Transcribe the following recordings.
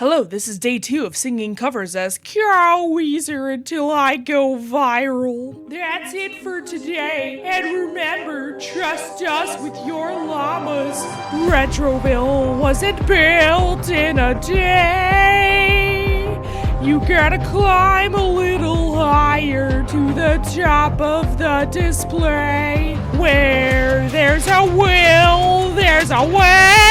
Hello, this is day 2 of singing covers as Wheezer until I go viral. That's it for today. And remember, trust us with your llamas. Retroville wasn't built in a day. You gotta climb a little higher to the top of the display. Where there's a will, there's a way.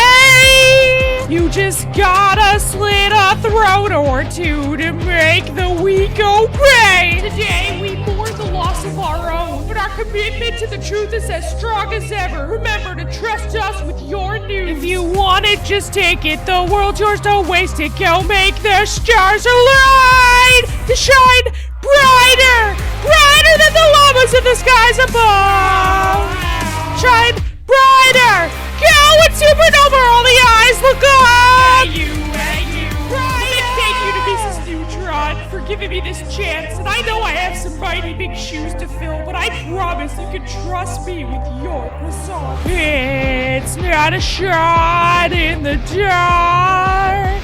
You just gotta slit a throat or two to make the week obey. Today we mourn the loss of our own, but our commitment to the truth is as strong as ever. Remember to trust us with your news. If you want it, just take it. The world's yours, don't waste it. Go make the stars align to shine brighter, brighter than the llamas in the skies above. Shine brighter. Go and supernova, all the eyes look up! Hey you, right? Thank you to Mrs. Neutron for giving me this chance. And I know I have some mighty big shoes to fill, but I promise you can trust me with your croissant. It's not a shot in the dark.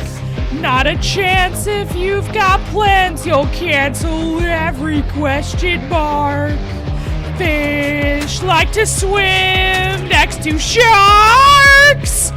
Not a chance if you've got plans, you'll cancel every question mark. Fish like to swim next to sharks.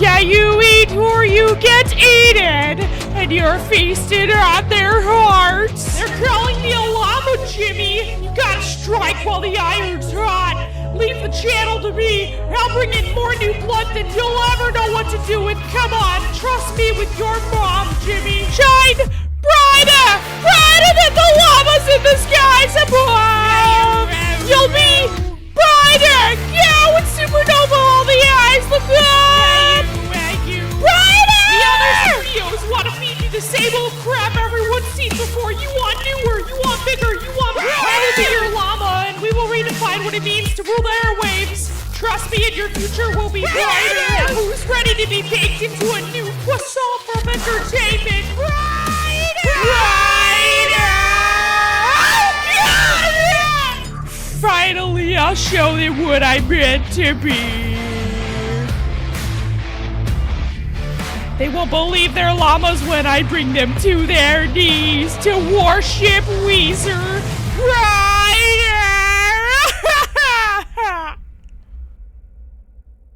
Yeah, you eat or you get eaten, and you're feasted on their hearts. They're calling me a llama, Jimmy. You gotta strike while the iron's hot. Leave the channel to me. I'll bring in more new blood than you'll ever know what to do with. Come on, trust me with your mom, Jimmy. Shine brighter, brighter than the llamas in the skies above. You'll be brighter! Go and supernova, all the eyes look up! Brighter! The other studios want to feed you the same old crap everyone's seen before. You want newer, you want bigger, you want more. I will be your llama, and we will redefine what it means to rule the airwaves. Trust me, and your future will be brighter. Now who's ready to be baked into a new croissant from entertainment? Finally, I'll show them what I meant to be. They won't believe their llamas when I bring them to their knees to worship Wheezer.